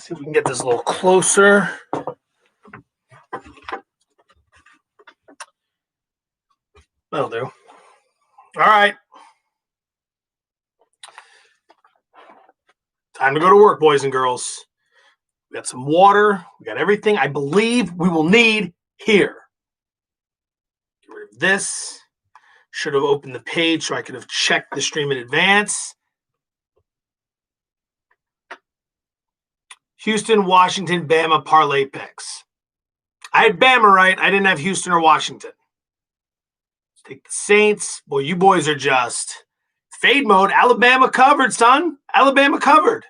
See if we can get this a little closer. That'll do. All right. Time to go to work, boys and girls. We got some water. We got everything I believe we will need here. Get rid of this. Should have opened the page so I could have checked the stream in advance. Houston, Washington, Bama parlay picks. I had Bama right. I didn't have Houston or Washington. Let's take the Saints. Boy, you boys are just fade mode. Alabama covered, son. Alabama covered.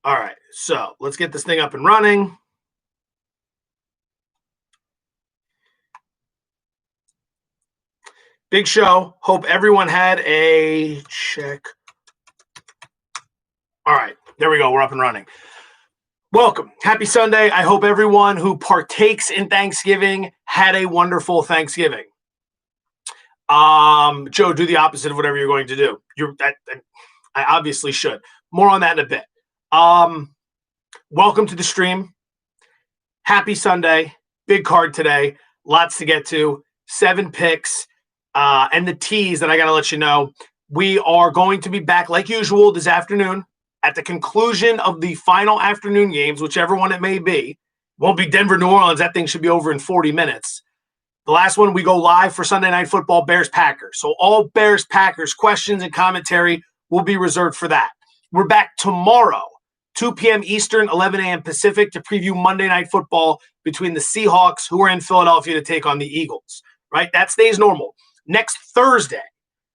All right, so let's get this thing up and running. Big show. Hope everyone had a check. All right, there we go. We're up and running. Welcome. Happy Sunday. I hope everyone who partakes in Thanksgiving had a wonderful Thanksgiving. Joe, do the opposite of whatever you're going to do. I obviously should. More on that in a bit. Welcome to the stream. Happy Sunday. Big card today. Lots to get to. 7 picks. And the tease that I got to let you know, we are going to be back like usual this afternoon at the conclusion of the final afternoon games, whichever one it may be. Won't be Denver, New Orleans. That thing should be over in 40 minutes. The last one, we go live for Sunday Night Football, Bears-Packers. So all Bears-Packers questions and commentary will be reserved for that. We're back tomorrow, 2 p.m. Eastern, 11 a.m. Pacific, to preview Monday Night Football between the Seahawks, who are in Philadelphia, to take on the Eagles. Right? That stays normal. Next Thursday,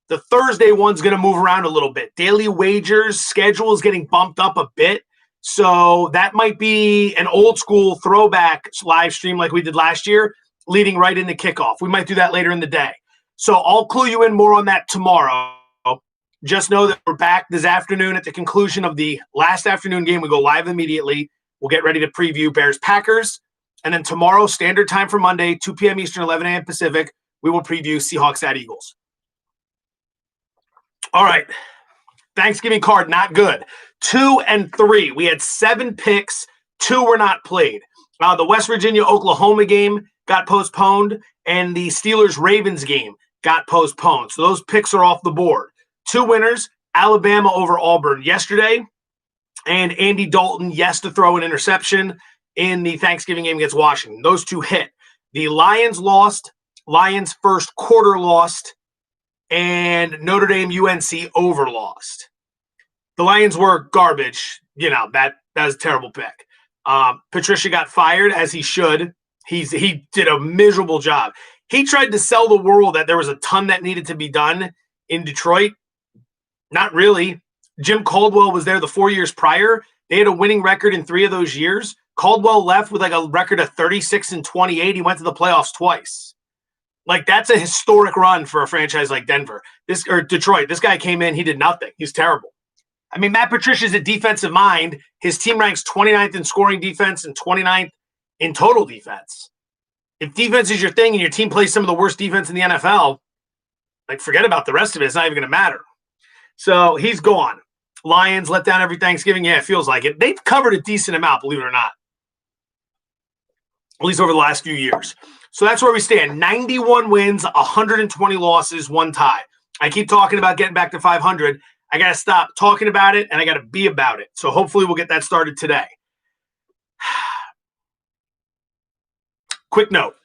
the Thursday one's going to move around a little bit. Daily wagers schedule is getting bumped up a bit. So that might be an old school throwback live stream like we did last year, leading right into kickoff. We might do that later in the day. So I'll clue you in more on that tomorrow. Just know that we're back this afternoon at the conclusion of the last afternoon game. We go live immediately. We'll get ready to preview Bears-Packers. And then tomorrow, standard time for Monday, 2 p.m. Eastern, 11 a.m. Pacific, we will preview Seahawks at Eagles. All right. Thanksgiving card, not good. 2 and 3. We had 7 picks. 2 were not played. The West Virginia-Oklahoma game got postponed, and the Steelers-Ravens game got postponed. So those picks are off the board. 2 winners, Alabama over Auburn yesterday, and Andy Dalton, yes, to throw an interception in the Thanksgiving game against Washington. Those 2 hit. The Lions lost. Lions first quarter lost, and Notre Dame UNC over lost. The Lions were garbage. You know, that was a terrible pick. Patricia got fired, as he should. He did a miserable job. He tried to sell the world that there was a ton that needed to be done in Detroit. Not really. Jim Caldwell was there the 4 years prior. They had a winning record in 3 of those years. Caldwell left with like a record of 36-28. He went to the playoffs twice. Like, that's a historic run for a franchise like Denver. Detroit. This guy came in, he did nothing. He's terrible. I mean, Matt Patricia's a defensive mind. His team ranks 29th in scoring defense and 29th in total defense. If defense is your thing and your team plays some of the worst defense in the NFL, like, forget about the rest of it. It's not even going to matter. So he's gone. Lions let down every Thanksgiving. Yeah, it feels like it. They've covered a decent amount, believe it or not, at least over the last few years. So that's where we stand. 91 wins, 120 losses, 1 tie. I keep talking about getting back to 500. I got to stop talking about it, and I got to be about it. So hopefully we'll get that started today. Quick note.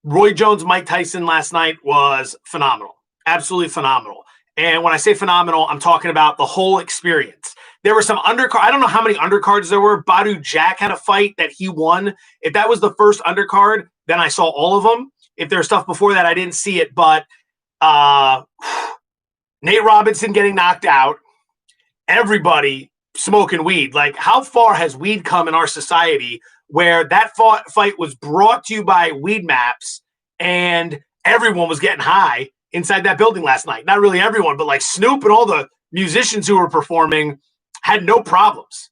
Roy Jones, Mike Tyson last night was phenomenal. Absolutely phenomenal. And when I say phenomenal, I'm talking about the whole experience. There were some undercard. I don't know how many undercards there were. Badu Jack had a fight that he won. If that was the first undercard, then I saw all of them. If there's stuff before that, I didn't see it. But Nate Robinson getting knocked out. Everybody smoking weed. Like, how far has weed come in our society where that fight was brought to you by Weed Maps and everyone was getting high inside that building last night? Not really everyone, but like Snoop and all the musicians who were performing had no problems.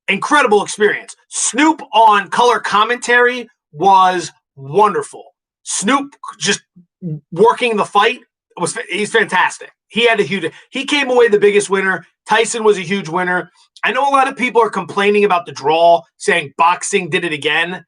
Incredible experience. Snoop on color commentary was wonderful. Snoop just working the fight he's fantastic. He came away the biggest winner. Tyson was a huge winner. I know a lot of people are complaining about the draw, saying boxing did it again.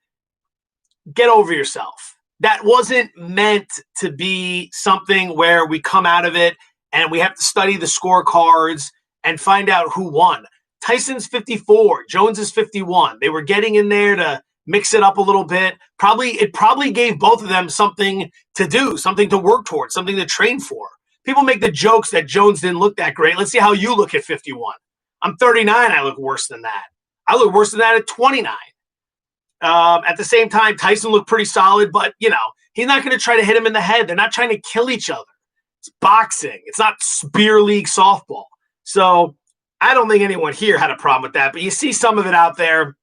Get over yourself. That wasn't meant to be something where we come out of it and we have to study the scorecards and find out who won. Tyson's 54, Jones is 51. They were getting in there to mix it up a little bit. It probably gave both of them something to do, something to work towards, something to train for. People make the jokes that Jones didn't look that great. Let's see how you look at 51. I'm 39. I look worse than that. I look worse than that at 29. At the same time, Tyson looked pretty solid, but, he's not going to try to hit him in the head. They're not trying to kill each other. It's boxing. It's not beer league softball. So I don't think anyone here had a problem with that, but you see some of it out there,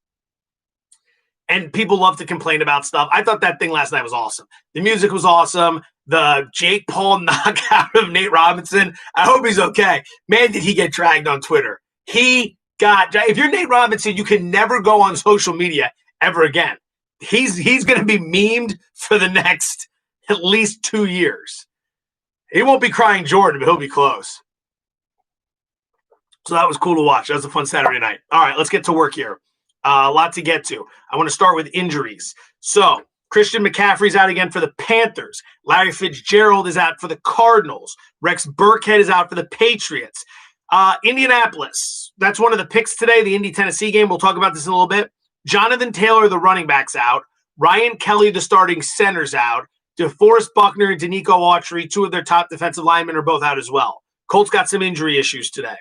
and people love to complain about stuff. I thought that thing last night was awesome. The music was awesome. The Jake Paul knockout of Nate Robinson, I hope he's okay. Man, did he get dragged on Twitter. If you're Nate Robinson, you can never go on social media ever again. He's going to be memed for the next at least 2 years. He won't be crying Jordan, but he'll be close. So that was cool to watch. That was a fun Saturday night. All right, let's get to work here. A lot to get to. I want to start with injuries. So Christian McCaffrey's out again for the Panthers. Larry Fitzgerald is out for the Cardinals. Rex Burkhead is out for the Patriots. Indianapolis, that's one of the picks today, the Indy-Tennessee game. We'll talk about this in a little bit. Jonathan Taylor, the running back's out. Ryan Kelly, the starting center's out. DeForest Buckner and Danico Autry, two of their top defensive linemen, are both out as well. Colts got some injury issues today.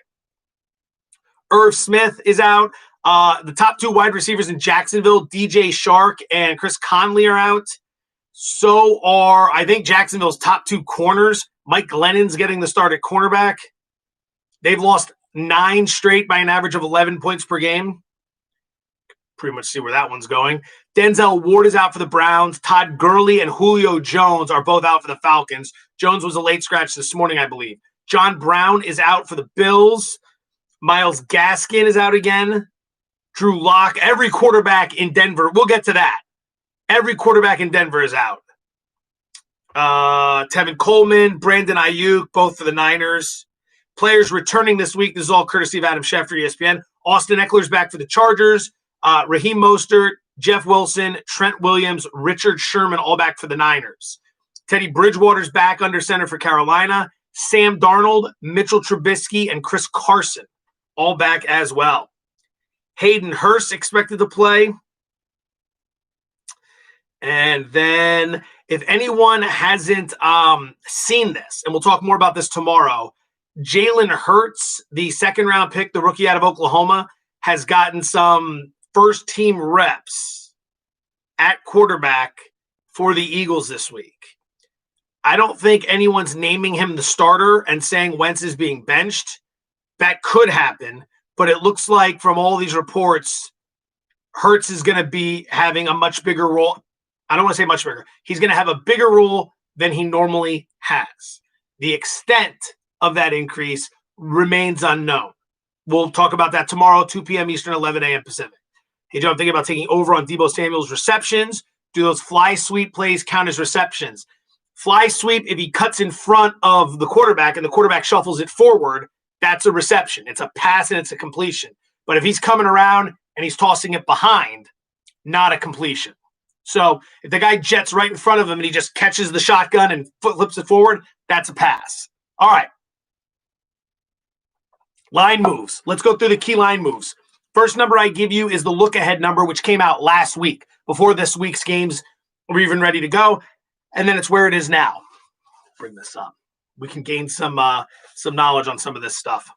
Irv Smith is out. The top two wide receivers in Jacksonville, DJ Shark and Chris Conley, are out. So are, I think, Jacksonville's top two corners. Mike Glennon's getting the start at cornerback. They've lost 9 straight by an average of 11 points per game. Pretty much see where that one's going. Denzel Ward is out for the Browns. Todd Gurley and Julio Jones are both out for the Falcons. Jones was a late scratch this morning, I believe. John Brown is out for the Bills. Myles Gaskin is out again. Drew Lock, every quarterback in Denver. We'll get to that. Every quarterback in Denver is out. Tevin Coleman, Brandon Ayuk, both for the Niners. Players returning this week. This is all courtesy of Adam Schefter, ESPN. Austin Eckler's back for the Chargers. Raheem Mostert, Jeff Wilson, Trent Williams, Richard Sherman, all back for the Niners. Teddy Bridgewater's back under center for Carolina. Sam Darnold, Mitchell Trubisky, and Chris Carson, all back as well. Hayden Hurst expected to play. And then if anyone hasn't seen this, and we'll talk more about this tomorrow, Jalen Hurts, the second-round pick, the rookie out of Oklahoma, has gotten some first-team reps at quarterback for the Eagles this week. I don't think anyone's naming him the starter and saying Wentz is being benched. That could happen, but it looks like from all these reports, Hurts is going to be having a much bigger role. I don't want to say much bigger. He's going to have a bigger role than he normally has. The extent of that increase remains unknown. We'll talk about that tomorrow, 2 p.m. Eastern, 11 a.m. Pacific. Hey, Joe, I'm thinking about taking over on Deebo Samuel's receptions. Do those fly sweep plays count as receptions? Fly sweep, if he cuts in front of the quarterback and the quarterback shuffles it forward, that's a reception. It's a pass and it's a completion. But if he's coming around and he's tossing it behind, not a completion. So if the guy jets right in front of him and he just catches the shotgun and flips it forward, that's a pass. All right. Line moves. Let's go through the key line moves. First number I give you is the look-ahead number, which came out last week, before this week's games were even ready to go. And then it's where it is now. Bring this up. We can gain some knowledge on some of this stuff.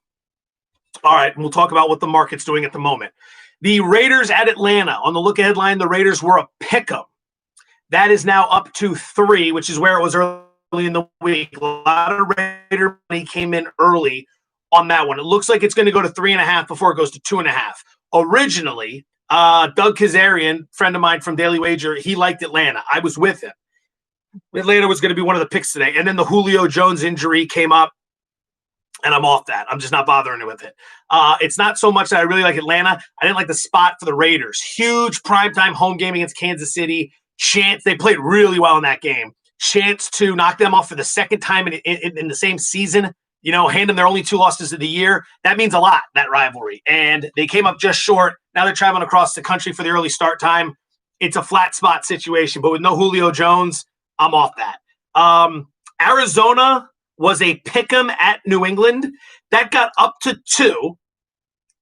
All right, and we'll talk about what the market's doing at the moment. The Raiders at Atlanta. On the look-ahead line, the Raiders were a pick-em. That is now up to 3, which is where it was early in the week. A lot of Raider money came in early on that one. It looks like it's going to go to 3.5 before it goes to 2.5. Originally, Doug Kazarian, friend of mine from Daily Wager, he liked Atlanta. I was with him. Atlanta was going to be one of the picks today. And then the Julio Jones injury came up, and I'm off that. I'm just not bothering with it. It's not so much that I really like Atlanta. I didn't like the spot for the Raiders. Huge primetime home game against Kansas City. Chance, they played really well in that game. Chance to knock them off for the second time in the same season. hand them their only 2 losses of the year. That means a lot, that rivalry. And they came up just short. Now they're traveling across the country for the early start time. It's a flat spot situation, but with no Julio Jones, I'm off that. Arizona was a pick'em at New England. That got up to 2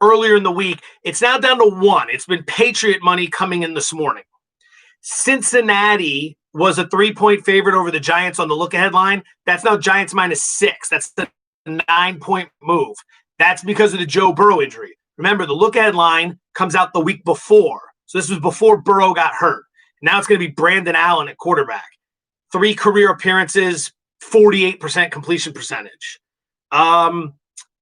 earlier in the week. It's now down to 1. It's been Patriot money coming in this morning. Cincinnati was a 3-point favorite over the Giants on the look-ahead line. That's now Giants -6. That's the 9-point move. That's because of the Joe Burrow injury. Remember, the look-ahead line comes out the week before. So this was before Burrow got hurt. Now it's going to be Brandon Allen at quarterback. 3 career appearances, 48% completion percentage.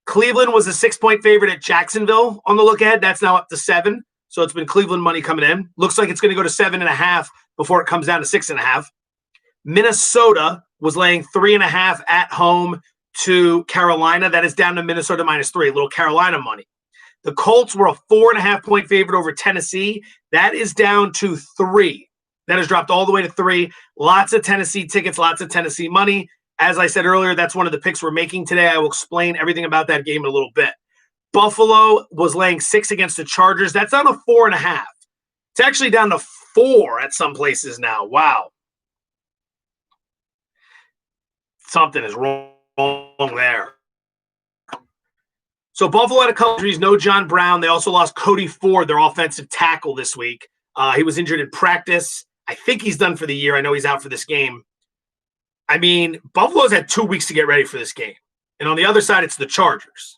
Cleveland was a 6-point favorite at Jacksonville on the look-ahead. That's now up to 7. So it's been Cleveland money coming in. Looks like it's going to go to 7.5 before it comes down to 6.5. Minnesota was laying 3.5 at home to Carolina. That is down to Minnesota -3, a little Carolina money. The Colts were a 4.5-point favorite over Tennessee. That is down to 3. That has dropped all the way to 3. Lots of Tennessee tickets, lots of Tennessee money. As I said earlier, that's one of the picks we're making today. I will explain everything about that game in a little bit. Buffalo was laying 6 against the Chargers. That's down to 4.5. It's actually down to 4 at some places now. Wow. Something is wrong there. So Buffalo had a couple injuries. No John Brown. They also lost Cody Ford, their offensive tackle, this week. He was injured in practice. I think he's done for the year. I know he's out for this game. I mean, Buffalo's had 2 weeks to get ready for this game. And on the other side, it's the Chargers.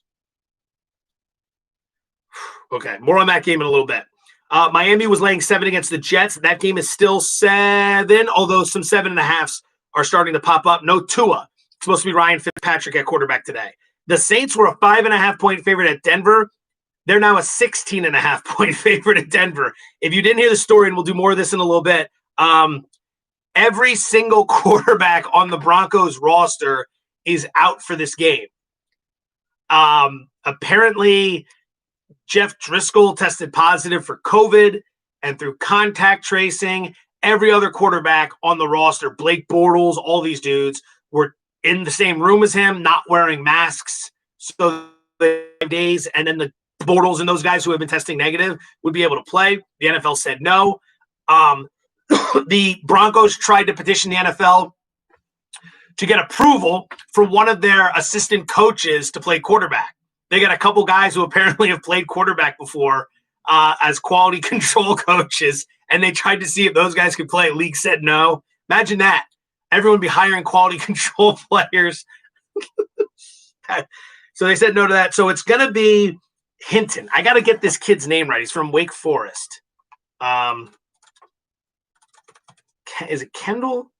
Okay, more on that game in a little bit. Miami was laying 7 against the Jets. That game is still 7, although some 7.5s are starting to pop up. No Tua. It's supposed to be Ryan Fitzpatrick at quarterback today. The Saints were a 5.5-point favorite at Denver. They're now a 16.5-point favorite at Denver. If you didn't hear the story, and we'll do more of this in a little bit, every single quarterback on the Broncos roster is out for this game. Apparently, Jeff Driscoll tested positive for COVID, and through contact tracing, every other quarterback on the roster, Blake Bortles, all these dudes, were in the same room as him, not wearing masks. So the days, and then the Bortles and those guys who have been testing negative would be able to play. The NFL said no. The Broncos tried to petition the NFL to get approval for one of their assistant coaches to play quarterback. They got a couple guys who apparently have played quarterback before as quality control coaches, and they tried to see if those guys could play. League said no. Imagine that. Everyone would be hiring quality control players. So they said no to that. So it's going to be Hinton. I got to get this kid's name right. He's from Wake Forest. Is it Kendall?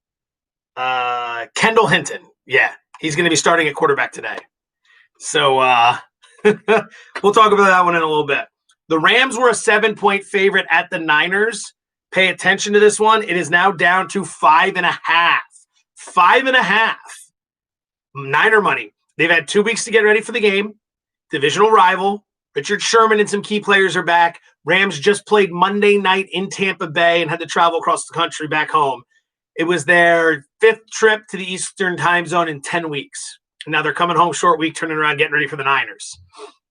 Kendall Hinton. Yeah, he's going to be starting at quarterback today. So we'll talk about that one in a little bit. The Rams were a 7-point favorite at the Niners. Pay attention to this one. It is now down to 5.5. 5.5. Niner money. They've had 2 weeks to get ready for the game. Divisional rival. Richard Sherman and some key players are back. Rams just played Monday night in Tampa Bay and had to travel across the country back home. It was their 5th trip to the Eastern time zone in 10 weeks. Now they're coming home short week, turning around, getting ready for the Niners.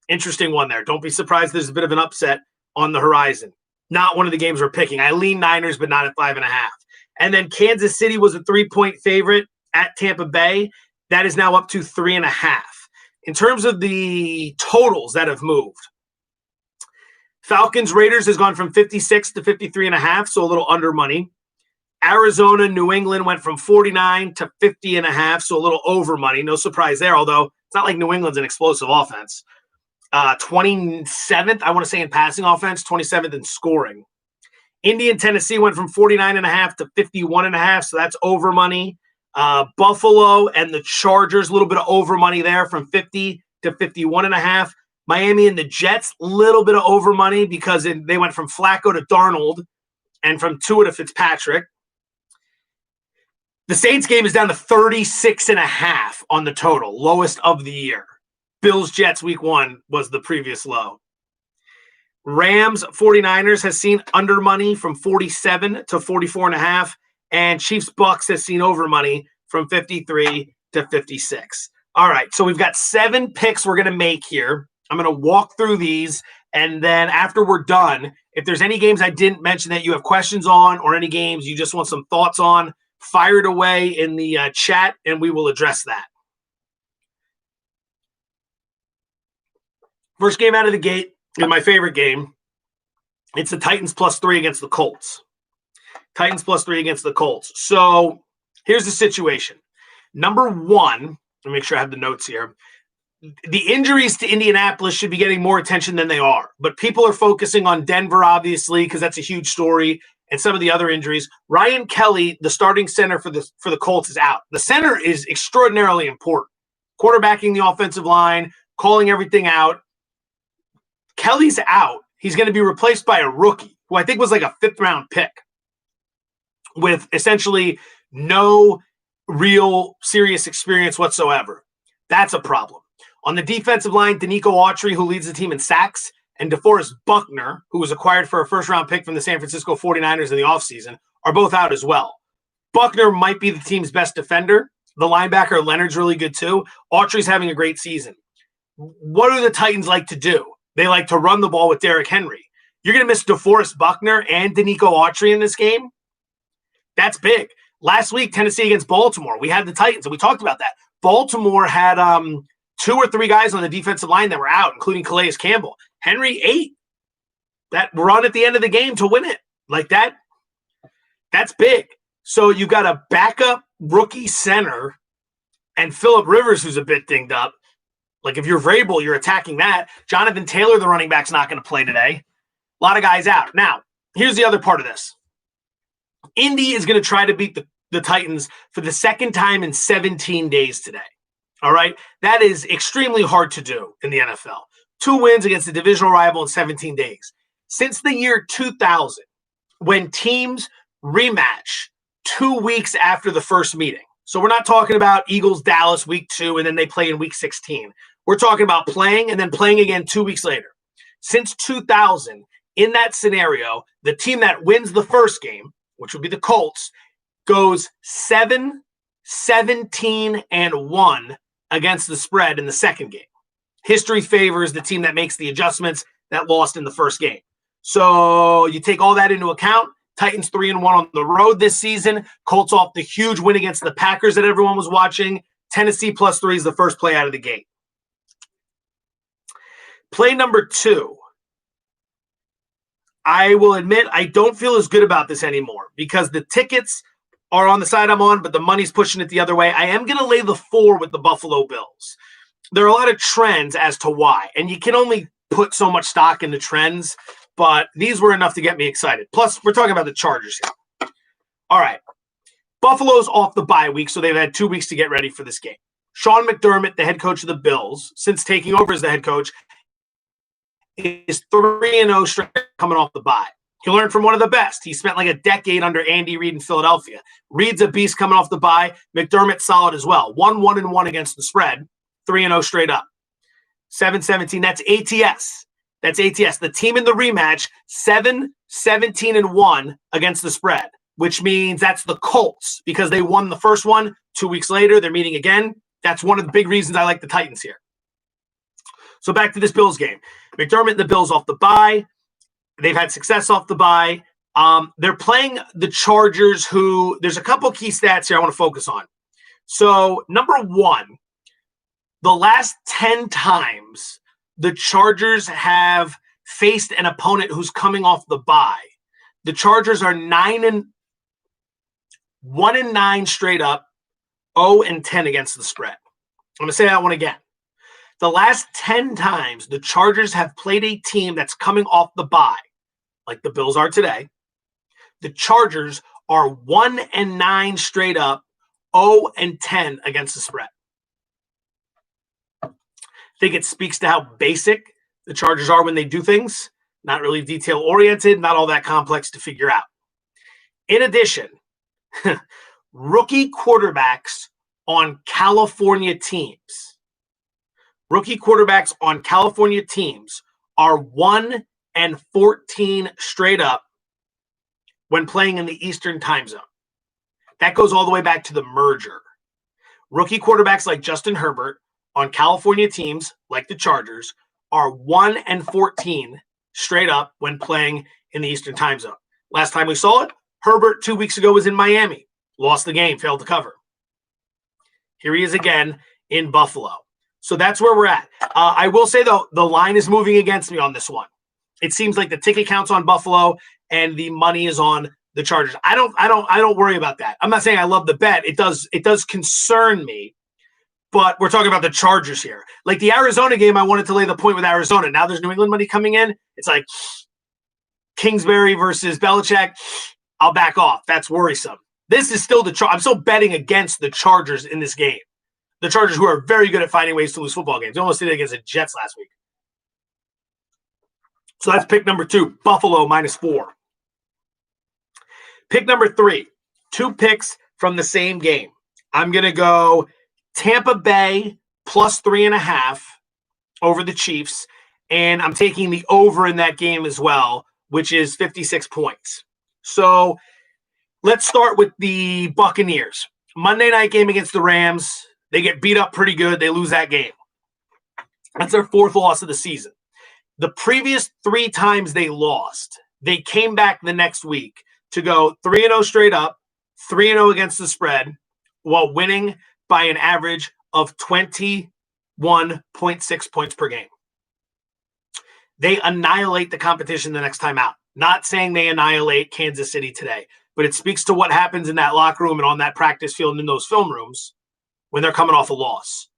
Interesting one there. Don't be surprised there's a bit of an upset on the horizon. Not one of the games we're picking. I lean Niners, but not at 5.5. And then Kansas City was a 3-point favorite at Tampa Bay. That is now up to 3.5. In terms of the totals that have moved, Falcons Raiders has gone from 56 to 53.5, so a little under money. Arizona, New England went from 49 to 50.5, so a little over money. No surprise there, although it's not like New England's an explosive offense. 27th, I want to say, in passing offense, 27th in scoring. Indy and Tennessee went from 49.5 to 51.5, so that's over money. Buffalo and the Chargers, a little bit of over money there from 50 to 51.5. Miami and the Jets, a little bit of over money because they went from Flacco to Darnold and from Tua to Fitzpatrick. The Saints game is down to 36.5 on the total, lowest of the year. Bills Jets week 1 was the previous low. Rams 49ers has seen under money from 47 to 44.5, and Chiefs Bucks has seen over money from 53 to 56. All right, so we've got 7 picks we're going to make here. I'm going to walk through these, and then after we're done, if there's any games I didn't mention that you have questions on or any games you just want some thoughts on, fire it away in the chat, and we will address that. First game out of the gate is my favorite game. It's the Titans +3 against the Colts. Titans +3 against the Colts. So here's the situation. Number one, let me make sure I have the notes here. The injuries to Indianapolis should be getting more attention than they are, but people are focusing on Denver, obviously, because that's a huge story, and some of the other injuries. Ryan Kelly, the starting center for the Colts, is out. The center is extraordinarily important. Quarterbacking the offensive line, calling everything out. Kelly's out. He's going to be replaced by a rookie, who I think was like a 5th-round pick, with essentially no real serious experience whatsoever. That's a problem. On the defensive line, Danico Autry, who leads the team in sacks, and DeForest Buckner, who was acquired for a first-round pick from the San Francisco 49ers in the offseason, are both out as well. Buckner might be the team's best defender. The linebacker, Leonard's really good too. Autry's having a great season. What do the Titans like to do? They like to run the ball with Derrick Henry. You're going to miss DeForest Buckner and Danico Autry in this game? That's big. Last week, Tennessee against Baltimore, we had the Titans, and we talked about that. Baltimore had 2 or 3 guys on the defensive line that were out, including Calais Campbell. Henry ate that run at the end of the game to win it. Like that, that's big. So you've got a backup rookie center and Phillip Rivers, who's a bit dinged up. Like if you're Vrabel, you're attacking that. Jonathan Taylor, the running back's not going to play today. A lot of guys out. Now, here's the other part of this. Indy is going to try to beat the Titans for the second time in 17 days today. All right? That is extremely hard to do in the NFL. 2 wins against a divisional rival in 17 days. Since the year 2000, when teams rematch 2 weeks after the first meeting. So we're not talking about Eagles-Dallas week 2 and then they play in week 16. We're talking about playing and then playing again 2 weeks later. Since 2000, in that scenario, the team that wins the first game, which would be the Colts, goes 7-17-1 against the spread in the second game. History favors the team that makes the adjustments that lost in the first game. So you take all that into account. Titans 3-1 on the road this season. Colts off the huge win against the Packers that everyone was watching. Tennessee +3 is the first play out of the gate. Play number 2. I will admit I don't feel as good about this anymore because the tickets are on the side I'm on, but the money's pushing it the other way. I am going to lay the 4 with the Buffalo Bills. There are a lot of trends as to why, and you can only put so much stock in the trends, but these were enough to get me excited. Plus, we're talking about the Chargers here. All right. Buffalo's off the bye week, so they've had 2 weeks to get ready for this game. Sean McDermott, the head coach of the Bills, since taking over as the head coach, is 3-0 straight coming off the bye. He learned from one of the best. He spent like a decade under Andy Reid in Philadelphia. Reid's a beast coming off the bye. McDermott's solid as well. 1-1-1 against the spread. 3-0 straight up. 7-17. That's ATS. That's ATS. The team in the rematch, 7-17-1 against the spread, which means that's the Colts because they won the first one. 2 weeks later, they're meeting again. That's one of the big reasons I like the Titans here. So back to this Bills game. McDermott and the Bills off the bye. They've had success off the bye. They're playing the Chargers, who there's a couple key stats here I want to focus on. So number 1, the last 10 times the Chargers have faced an opponent who's coming off the bye, the Chargers are 1-9 straight up, 0-10 against the spread. I'm going to say that one again. The last 10 times the Chargers have played a team that's coming off the bye, like the Bills are today, the Chargers are 1-9 straight up, 0-10 against the spread. I think it speaks to how basic the Chargers are when they do things, not really detail-oriented, not all that complex to figure out. In addition, rookie quarterbacks on California teams. Rookie quarterbacks on California teams are 1-14 straight up when playing in the Eastern time zone. That goes all the way back to the merger. Rookie quarterbacks like Justin Herbert on California teams like the Chargers are 1-14 straight up when playing in the Eastern time zone. Last time we saw it, Herbert 2 weeks ago was in Miami, lost the game, failed to cover. Here he is again in Buffalo. So that's where we're at. I will say, though, the line is moving against me on this one. It seems like the ticket count's on Buffalo and the money is on the Chargers. I don't worry about that. I'm not saying I love the bet. It does concern me, but we're talking about the Chargers here. Like the Arizona game, I wanted to lay the point with Arizona. Now there's New England money coming in. It's like Kingsbury versus Belichick. I'll back off. That's worrisome. This is still I'm still betting against the Chargers in this game. The Chargers, who are very good at finding ways to lose football games. They almost did it against the Jets last week. So that's pick number 2, Buffalo -4. Pick number 3, 2 picks from the same game. I'm going to go Tampa Bay +3.5 over the Chiefs, and I'm taking the over in that game as well, which is 56 points. So let's start with the Buccaneers. Monday night game against the Rams. They get beat up pretty good. They lose that game. That's their 4th loss of the season. The previous 3 times they lost, they came back the next week to go 3-0 straight up, 3-0 against the spread, while winning by an average of 21.6 points per game. They annihilate the competition the next time out. Not saying they annihilate Kansas City today, but it speaks to what happens in that locker room and on that practice field and in those film rooms when they're coming off a loss.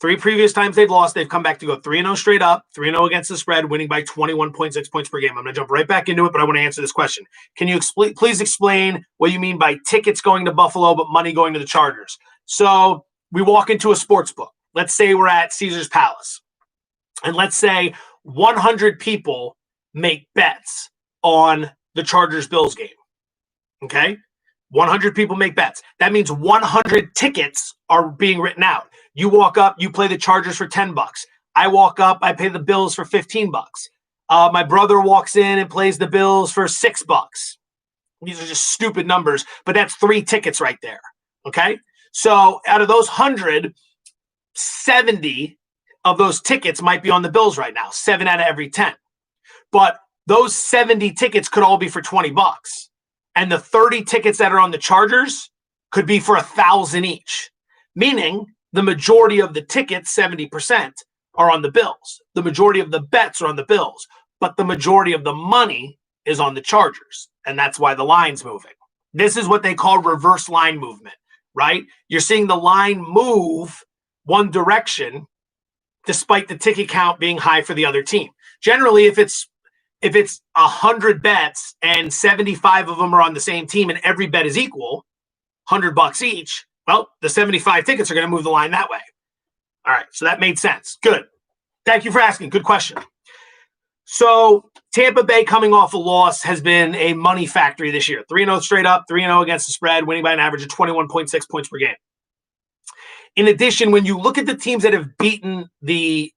3 previous times they've lost, they've come back to go 3-0 straight up, 3-0 against the spread, winning by 21.6 points per game. I'm going to jump right back into it, but I want to answer this question. Can you please explain what you mean by tickets going to Buffalo but money going to the Chargers? So we walk into a sports book. Let's say we're at Caesar's Palace. And let's say 100 people make bets on the Chargers-Bills game. Okay? 100 people make bets. That means 100 tickets are being written out. You walk up, you play the Chargers for $10. I walk up, I pay the Bills for $15. My brother walks in and plays the Bills for $6. These are just stupid numbers, but that's 3 tickets right there. Okay? So out of those 100, 70 of those tickets might be on the Bills right now, 7 out of every 10. But those 70 tickets could all be for $20. And the 30 tickets that are on the Chargers could be for $1,000 each, meaning the majority of the tickets, 70%, are on the Bills. The majority of the bets are on the Bills, but the majority of the money is on the Chargers, and that's why the line's moving. This is what they call reverse line movement, right? You're seeing the line move one direction despite the ticket count being high for the other team. Generally, if it's 100 bets and 75 of them are on the same team and every bet is equal, $100 each, well, the 75 tickets are going to move the line that way. All right, so that made sense. Good. Thank you for asking. Good question. So Tampa Bay coming off a loss has been a money factory this year. 3-0 straight up, 3-0 against the spread, winning by an average of 21.6 points per game. In addition, when you look at the teams that have beaten the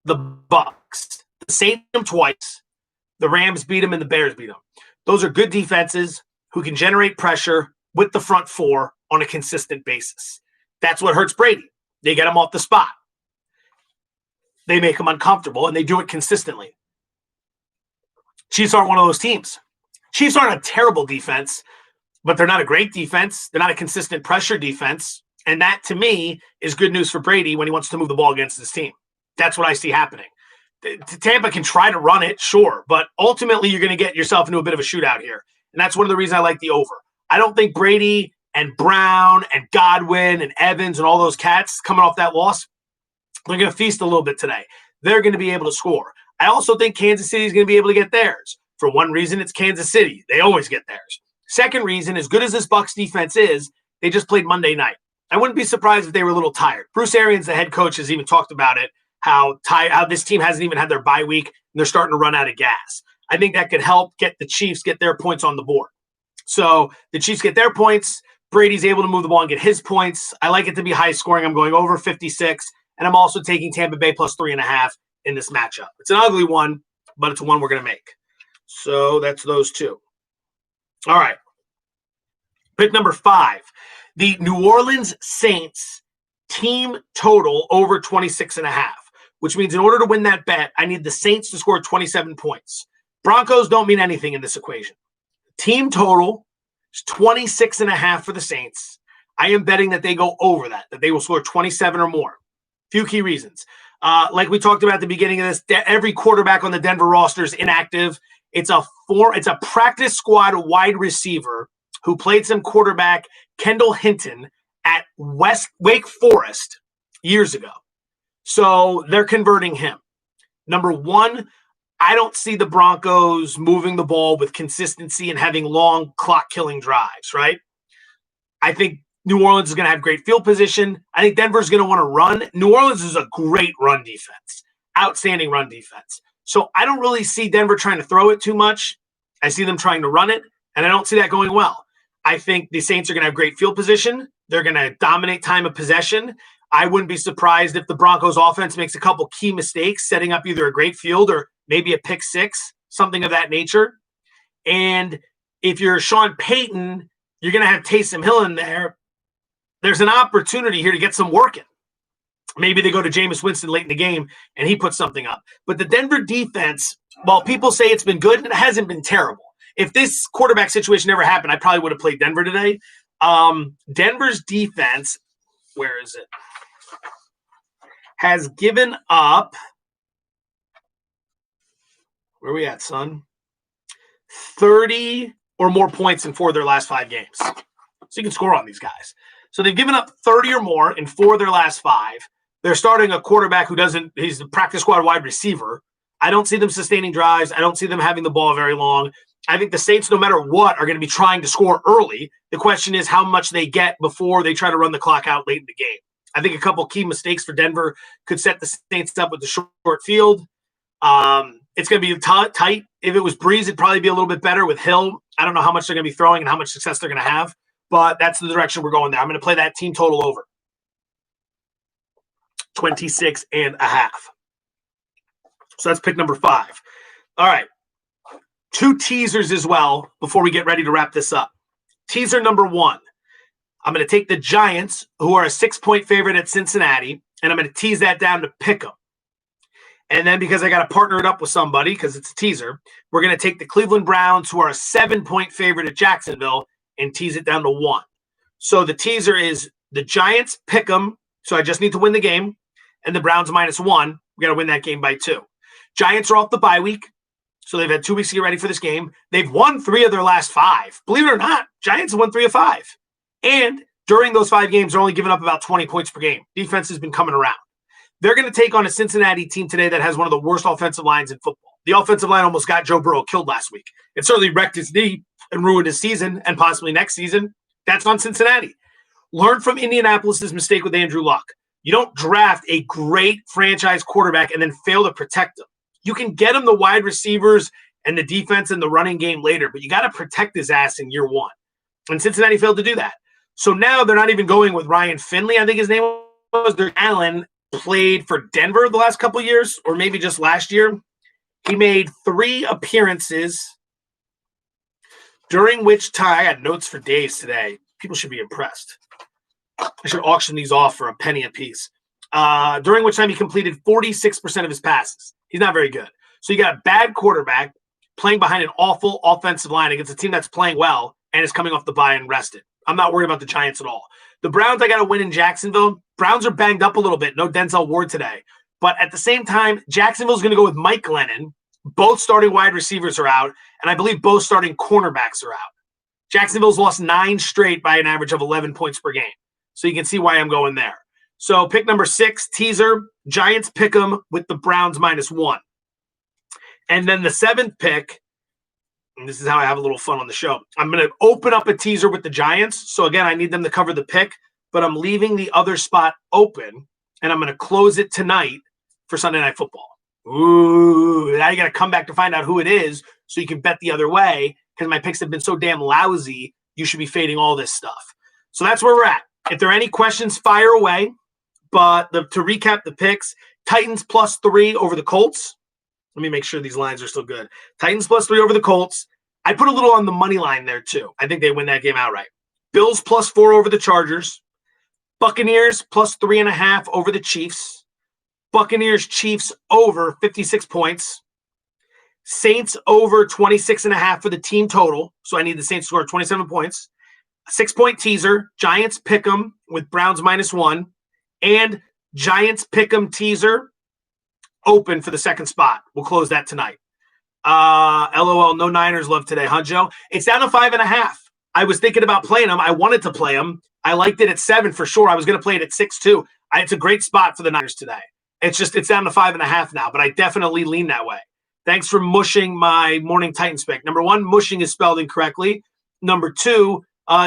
Bucks, the Saints beat them twice, the Rams beat them, and the Bears beat them. Those are good defenses who can generate pressure with the front four on a consistent basis. That's what hurts Brady. They get him off the spot. They make him uncomfortable, and they do it consistently. Chiefs aren't one of those teams. Chiefs aren't a terrible defense, but they're not a great defense. They're not a consistent pressure defense. And that, to me, is good news for Brady when he wants to move the ball against his team. That's what I see happening. Tampa can try to run it, sure, but ultimately you're going to get yourself into a bit of a shootout here. And that's one of the reasons I like the over. I don't think Brady and Brown and Godwin and Evans and all those cats coming off that loss, they're going to feast a little bit today. They're going to be able to score. I also think Kansas City is going to be able to get theirs. For one reason, it's Kansas City. They always get theirs. Second reason, as good as this Bucs defense is, they just played Monday night. I wouldn't be surprised if they were a little tired. Bruce Arians, the head coach, has even talked about it, how this team hasn't even had their bye week, and they're starting to run out of gas. I think that could help get the Chiefs get their points on the board. So the Chiefs get their points. Brady's able to move the ball and get his points. I like it to be high scoring. I'm going over 56, and I'm also taking Tampa Bay plus 3.5 in this matchup. It's an ugly one, but it's one we're going to make. So that's those two. All right. Pick number 5. The New Orleans Saints team total over 26.5, which means in order to win that bet, I need the Saints to score 27 points. Broncos don't mean anything in this equation. Team total is 26.5 for the Saints. I am betting that they go over that they will score 27 or more. Few key reasons. Like we talked about at the beginning of this, every quarterback on the Denver roster is inactive. It's a practice squad wide receiver who played some quarterback, Kendall Hinton, at Wake Forest years ago. So they're converting him. Number one, I don't see the Broncos moving the ball with consistency and having long clock-killing drives, right? I think New Orleans is going to have great field position. I think Denver's going to want to run. New Orleans is a great run defense, outstanding run defense. So I don't really see Denver trying to throw it too much. I see them trying to run it, and I don't see that going well. I think the Saints are going to have great field position. They're going to dominate time of possession. I wouldn't be surprised if the Broncos offense makes a couple key mistakes, setting up either a great field or maybe a pick six, something of that nature. And if you're Sean Payton, you're going to have Taysom Hill in there. There's an opportunity here to get some work in. Maybe they go to Jameis Winston late in the game and he puts something up. But the Denver defense, while people say it's been good, it hasn't been terrible. If this quarterback situation never happened, I probably would have played Denver today. Denver's defense, where is it? Has given up, where are we at, son? 30 or more points in 4 of their last 5 games. So you can score on these guys. So they've given up 30 or more in 4 of their last 5. They're starting a quarterback he's the practice squad wide receiver. I don't see them sustaining drives. I don't see them having the ball very long. I think the Saints, no matter what, are going to be trying to score early. The question is how much they get before they try to run the clock out late in the game. I think a couple key mistakes for Denver could set the Saints up with the short field. It's going to be tight. If it was Breeze, it'd probably be a little bit better with Hill. I don't know how much they're going to be throwing and how much success they're going to have, but that's the direction we're going there. I'm going to play that team total over 26.5. So that's pick number 5. All right. 2 teasers as well before we get ready to wrap this up. Teaser number 1. I'm going to take the Giants, who are a 6-point favorite at Cincinnati, and I'm going to tease that down to pick them. And then because I got to partner it up with somebody because it's a teaser, we're going to take the Cleveland Browns, who are a 7-point favorite at Jacksonville, and tease it down to 1. So the teaser is the Giants pick them, so I just need to win the game, and the Browns -1. We got to win that game by 2. Giants are off the bye week, so they've had 2 weeks to get ready for this game. They've won 3 of their last 5. Believe it or not, Giants have won 3 of 5. And during those 5 games, they're only giving up about 20 points per game. Defense has been coming around. They're going to take on a Cincinnati team today that has one of the worst offensive lines in football. The offensive line almost got Joe Burrow killed last week. It certainly wrecked his knee and ruined his season and possibly next season. That's on Cincinnati. Learn from Indianapolis' mistake with Andrew Luck. You don't draft a great franchise quarterback and then fail to protect him. You can get him the wide receivers and the defense and the running game later, but you got to protect his ass in year 1. And Cincinnati failed to do that. So now they're not even going with Ryan Finley, I think his name was. Their Allen played for Denver the last couple of years, or maybe just last year. He made 3 appearances, during which time I got notes for days today. People should be impressed. I should auction these off for a penny a piece. During which time he completed 46% of his passes. He's not very good. So you got a bad quarterback playing behind an awful offensive line against a team that's playing well and is coming off the bye and rested. I'm not worried about the Giants at all. The Browns, I got to win in Jacksonville. Browns are banged up a little bit. No Denzel Ward today. But at the same time, Jacksonville's going to go with Mike Glennon. Both starting wide receivers are out, and I believe both starting cornerbacks are out. Jacksonville's lost 9 straight by an average of 11 points per game. So you can see why I'm going there. So pick number 6, teaser, Giants pick 'em with the Browns -1. And then the 7th pick, and this is how I have a little fun on the show. I'm going to open up a teaser with the Giants. So again, I need them to cover the pick, but I'm leaving the other spot open, and I'm going to close it tonight for Sunday Night Football. Ooh, now you got to come back to find out who it is so you can bet the other way because my picks have been so damn lousy, you should be fading all this stuff. So that's where we're at. If there are any questions, fire away. But to recap the picks, Titans +3 over the Colts. Let me make sure these lines are still good. Titans +3 over the Colts. I put a little on the money line there too. I think they win that game outright. Bills +4 over the Chargers. Buccaneers plus 3.5 over the Chiefs. Buccaneers Chiefs over 56 points. Saints over 26.5 for the team total. So I need the Saints to score 27 points. A 6-point teaser. Giants pick'em with Browns -1. And Giants pick'em teaser open for the second spot. We'll close that tonight. LOL, no Niners love today, huh, Joe? It's down to 5.5. I was thinking about playing them. I wanted to play them. I liked it at 7 for sure. I was going to play it at 6 too. It's a great spot for the Niners today. It's down to 5.5 now, but I definitely lean that way. Thanks for mushing my morning Titans pick. Number 1, mushing is spelled incorrectly. Number 2,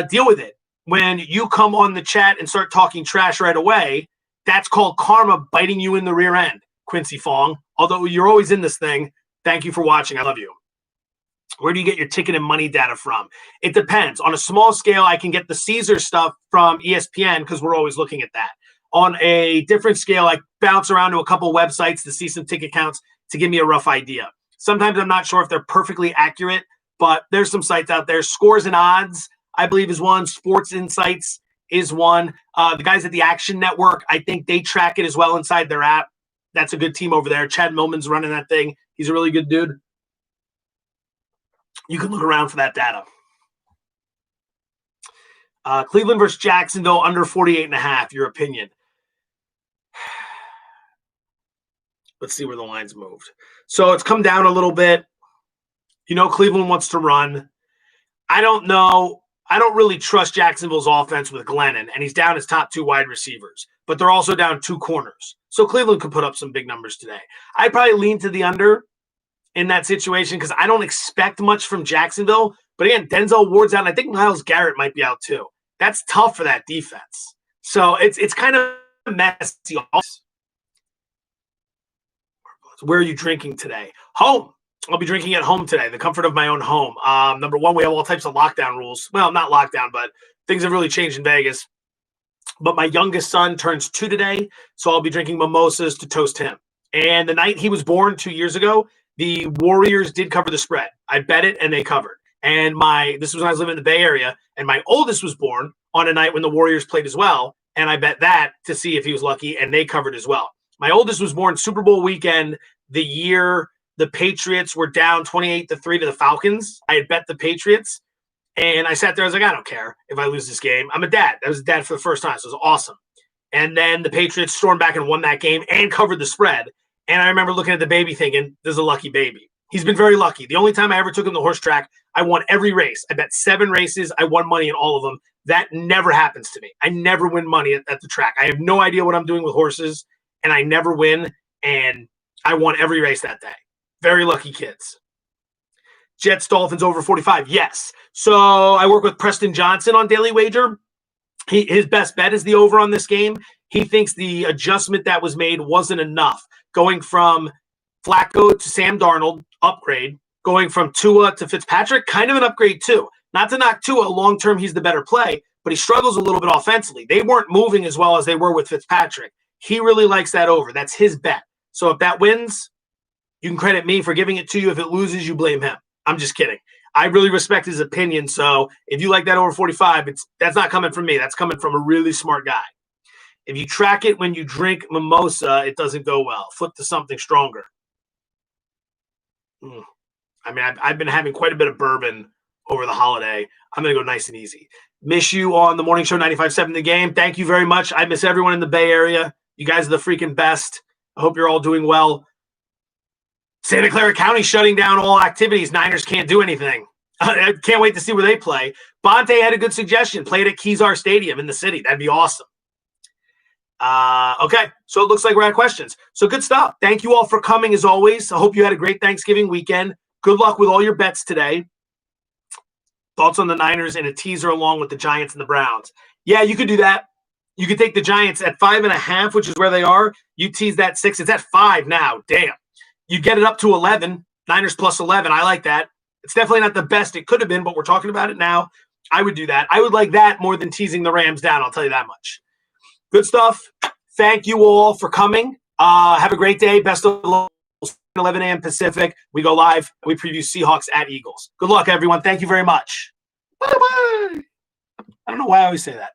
deal with it. When you come on the chat and start talking trash right away, that's called karma biting you in the rear end, Quincy Fong. Although you're always in this thing, thank you for watching. I love you. Where do you get your ticket and money data from? It depends. On a small scale, I can get the Caesar stuff from ESPN because we're always looking at that. On a different scale, I bounce around to a couple websites to see some ticket counts to give me a rough idea. Sometimes I'm not sure if they're perfectly accurate, but there's some sites out there. Scores and Odds, I believe, is one. Sports Insights is one. The guys at the Action Network, I think they track it as well inside their app. That's a good team over there. Chad Millman's running that thing. He's a really good dude. You can look around for that data. Cleveland versus Jacksonville under 48.5. Your opinion? Let's see where the line's moved. So it's come down a little bit. Cleveland wants to run. I don't know. I don't really trust Jacksonville's offense with Glennon, and he's down his top 2 wide receivers, but they're also down 2 corners. So Cleveland could put up some big numbers today. I'd probably lean to the under in that situation because I don't expect much from Jacksonville. But again, Denzel Ward's out, and I think Myles Garrett might be out too. That's tough for that defense. So it's kind of messy. Where are you drinking today? Home. I'll be drinking at home today, the comfort of my own home. Number 1, we have all types of lockdown rules. Well, not lockdown, but things have really changed in Vegas. But my youngest son turns 2 today, so I'll be drinking mimosas to toast him. And the night he was born 2 years ago, the Warriors did cover the spread. I bet it, and they covered. And this was when I was living in the Bay Area, and my oldest was born on a night when the Warriors played as well, and I bet that to see if he was lucky, and they covered as well. My oldest was born Super Bowl weekend, the year the Patriots were down 28-3 to the Falcons. I had bet the Patriots, and I sat there. I was like, I don't care if I lose this game. I'm a dad. I was a dad for the first time, so it was awesome. And then the Patriots stormed back and won that game and covered the spread. And I remember looking at the baby thinking, this is a lucky baby. He's been very lucky. The only time I ever took him to the horse track, I won every race. I bet 7 races. I won money in all of them. That never happens to me. I never win money at the track. I have no idea what I'm doing with horses, and I never win. And I won every race that day. Very lucky kids. Jets, Dolphins over 45. Yes. So I work with Preston Johnson on Daily Wager. His best bet is the over on this game. He thinks the adjustment that was made wasn't enough. Going from Flacco to Sam Darnold, upgrade. Going from Tua to Fitzpatrick, kind of an upgrade too. Not to knock Tua, long-term he's the better play, but he struggles a little bit offensively. They weren't moving as well as they were with Fitzpatrick. He really likes that over. That's his bet. So if that wins, you can credit me for giving it to you. If it loses, you blame him. I'm just kidding. I really respect his opinion. So if you like that over 45, that's not coming from me. That's coming from a really smart guy. If you track it when you drink mimosa, it doesn't go well. Flip to something stronger. I mean, I've been having quite a bit of bourbon over the holiday. I'm going to go nice and easy. Miss you on the morning show 95.7 The Game. Thank you very much. I miss everyone in the Bay Area. You guys are the freaking best. I hope you're all doing well. Santa Clara County shutting down all activities. Niners can't do anything. I can't wait to see where they play. Bonte had a good suggestion. Play it at Kezar Stadium in the city. That'd be awesome. Okay, so it looks like we're out of questions. So good stuff. Thank you all for coming as always. I hope you had a great Thanksgiving weekend. Good luck with all your bets today. Thoughts on the Niners and a teaser along with the Giants and the Browns. Yeah, you could do that. You could take the Giants at 5.5, which is where they are. You tease that 6. It's at 5 now. Damn. You get it up to 11. Niners plus 11. I like that. It's definitely not the best it could have been, but we're talking about it now. I would do that. I would like that more than teasing the Rams down. I'll tell you that much. Good stuff. Thank you all for coming. Have a great day. Best of luck. 11 a.m. Pacific. We go live. We preview Seahawks at Eagles. Good luck, everyone. Thank you very much. Bye-bye. I don't know why I always say that.